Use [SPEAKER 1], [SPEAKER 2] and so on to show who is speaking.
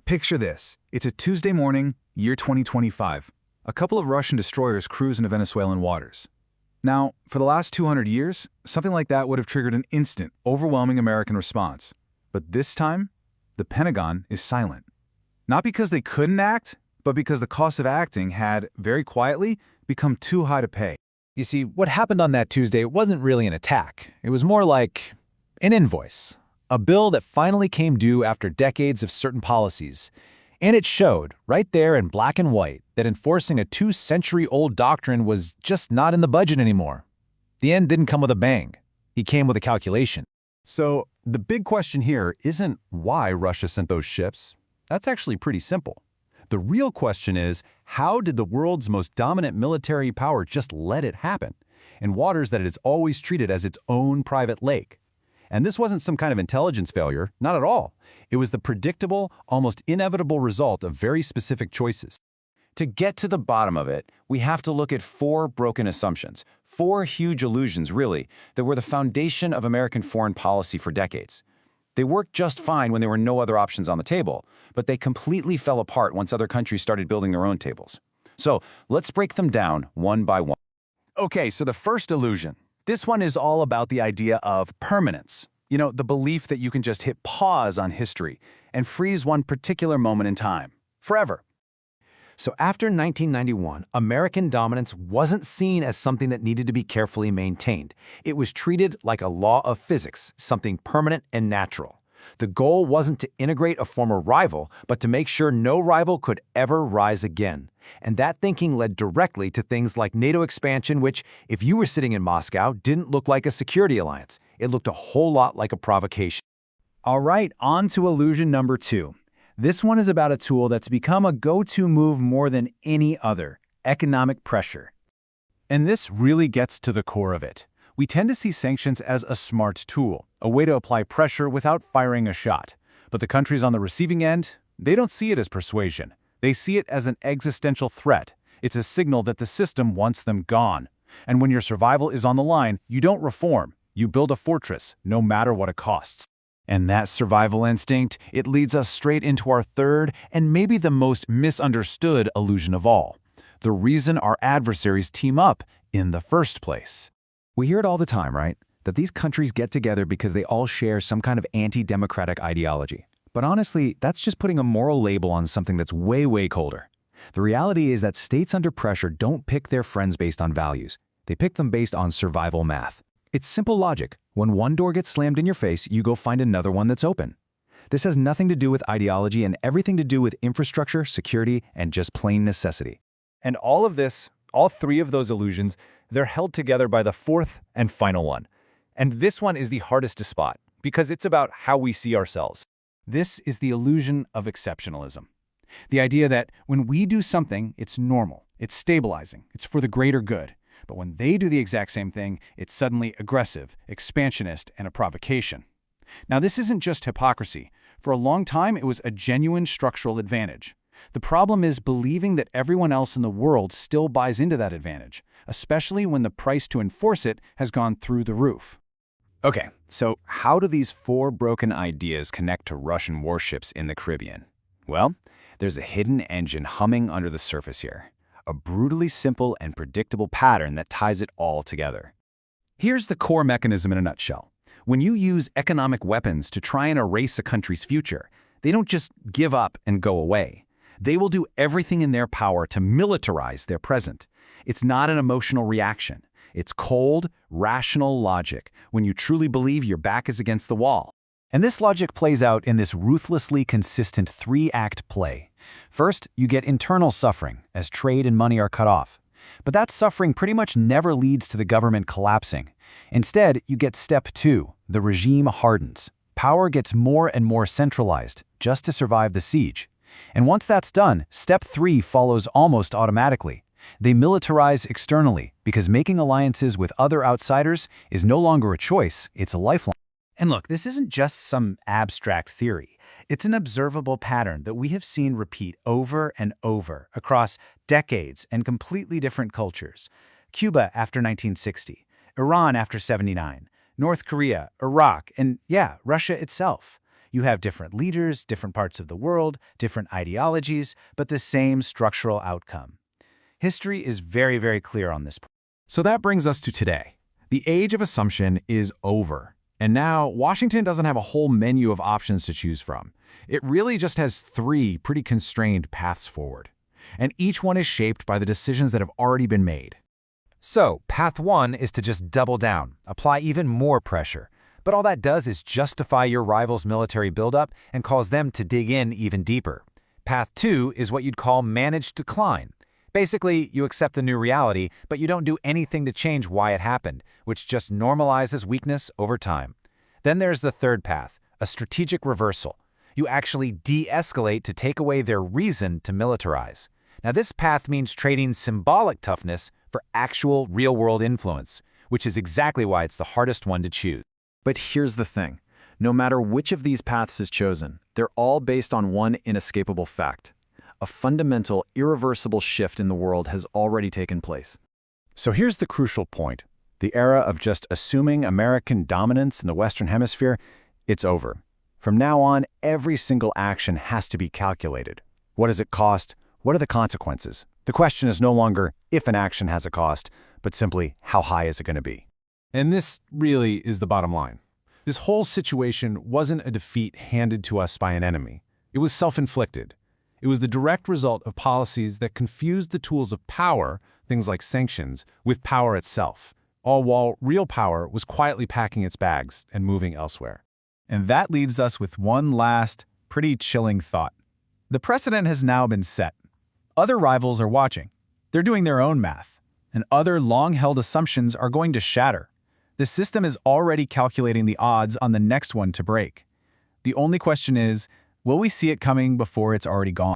[SPEAKER 1] Picture this. It's a Tuesday morning, year 2025. A couple of Russian destroyers cruise into Venezuelan waters. Now, for the last 200 years, something like that would have triggered an instant, overwhelming American response. But this time, the Pentagon is silent. Not because they couldn't act, but because the cost of acting had, very quietly, become too high to pay.
[SPEAKER 2] You see, what happened on that Tuesday wasn't really an attack. It was more like an invoice. A bill that finally came due after decades of certain policies. And it showed, right there in black and white, that enforcing a 2-century-old doctrine was just not in the budget anymore. The end didn't come with a bang. He came with a calculation.
[SPEAKER 3] So the big question here isn't why Russia sent those ships. That's actually pretty simple. The real question is, how did the world's most dominant military power just let it happen in waters that it has always treated as its own private lake? And this wasn't some kind of intelligence failure, not at all. It was the predictable, almost inevitable result of very specific choices. To get to the bottom of it, we have to look at 4 broken assumptions, 4 huge illusions, really, that were the foundation of American foreign policy for decades. They worked just fine when there were no other options on the table, but they completely fell apart once other countries started building their own tables. So let's break them down one by one. Okay, so the first illusion. This one is all about the idea of permanence. You know, the belief that you can just hit pause on history and freeze one particular moment in time, forever.
[SPEAKER 2] So after 1991, American dominance wasn't seen as something that needed to be carefully maintained. It was treated like a law of physics, something permanent and natural. The goal wasn't to integrate a former rival, but to make sure no rival could ever rise again. And that thinking led directly to things like NATO expansion, which, if you were sitting in Moscow, didn't look like a security alliance. It looked a whole lot like a provocation.
[SPEAKER 1] All right, on to illusion number 2. This one is about a tool that's become a go-to move more than any other: economic pressure. And this really gets to the core of it. We tend to see sanctions as a smart tool, a way to apply pressure without firing a shot. But the countries on the receiving end, they don't see it as persuasion. They see it as an existential threat. It's a signal that the system wants them gone. And when your survival is on the line, you don't reform. You build a fortress, no matter what it costs. And that survival instinct, it leads us straight into our third and maybe the most misunderstood illusion of all: the reason our adversaries team up in the first place.
[SPEAKER 2] We hear it all the time, right? That these countries get together because they all share some kind of anti-democratic ideology. But honestly, that's just putting a moral label on something that's way, way colder. The reality is that states under pressure don't pick their friends based on values. They pick them based on survival math. It's simple logic. When one door gets slammed in your face, you go find another one that's open. This has nothing to do with ideology and everything to do with infrastructure, security, and just plain necessity.
[SPEAKER 3] And all of this, all 3 of those illusions, they're held together by the 4th and final one. And this one is the hardest to spot, because it's about how we see ourselves. This is the illusion of exceptionalism. The idea that when we do something, it's normal, it's stabilizing, it's for the greater good. But when they do the exact same thing, it's suddenly aggressive, expansionist, and a provocation. Now, this isn't just hypocrisy. For a long time, it was a genuine structural advantage. The problem is believing that everyone else in the world still buys into that advantage, especially when the price to enforce it has gone through the roof.
[SPEAKER 4] Okay, so how do these 4 broken ideas connect to Russian warships in the Caribbean? Well, there's a hidden engine humming under the surface here. A brutally simple and predictable pattern that ties it all together. Here's the core mechanism in a nutshell. When you use economic weapons to try and erase a country's future, they don't just give up and go away. They will do everything in their power to militarize their present. It's not an emotional reaction. It's cold, rational logic when you truly believe your back is against the wall. And this logic plays out in this ruthlessly consistent 3-act play. First, you get internal suffering as trade and money are cut off. But that suffering pretty much never leads to the government collapsing. Instead, you get step 2, the regime hardens. Power gets more and more centralized just to survive the siege. And once that's done, step 3 follows almost automatically. They militarize externally because making alliances with other outsiders is no longer a choice, it's a lifeline.
[SPEAKER 1] And look, this isn't just some abstract theory. It's an observable pattern that we have seen repeat over and over across decades and completely different cultures. Cuba after 1960, Iran after 79, North Korea, Iraq, and yeah, Russia itself. You have different leaders, different parts of the world, different ideologies, but the same structural outcome. History is very, very clear on this point.
[SPEAKER 3] So that brings us to today. The age of assumption is over. And now, Washington doesn't have a whole menu of options to choose from. It really just has 3 pretty constrained paths forward. And each one is shaped by the decisions that have already been made.
[SPEAKER 2] So, path 1 is to just double down, apply even more pressure. But all that does is justify your rival's military buildup and cause them to dig in even deeper. Path 2 is what you'd call managed decline. Basically, you accept the new reality, but you don't do anything to change why it happened, which just normalizes weakness over time. Then there's the third path, a strategic reversal. You actually de-escalate to take away their reason to militarize. Now, this path means trading symbolic toughness for actual real-world influence, which is exactly why it's the hardest one to choose.
[SPEAKER 4] But here's the thing. No matter which of these paths is chosen, they're all based on one inescapable fact. A fundamental, irreversible shift in the world has already taken place.
[SPEAKER 1] So here's the crucial point. The era of just assuming American dominance in the Western Hemisphere, it's over. From now on, every single action has to be calculated. What does it cost? What are the consequences? The question is no longer if an action has a cost, but simply how high is it going to be?
[SPEAKER 3] And this really is the bottom line. This whole situation wasn't a defeat handed to us by an enemy. It was self-inflicted. It was the direct result of policies that confused the tools of power, things like sanctions, with power itself, all while real power was quietly packing its bags and moving elsewhere.
[SPEAKER 1] And that leaves us with one last, pretty chilling thought. The precedent has now been set. Other rivals are watching. They're doing their own math, and other long-held assumptions are going to shatter. The system is already calculating the odds on the next one to break. The only question is, will we see it coming before it's already gone?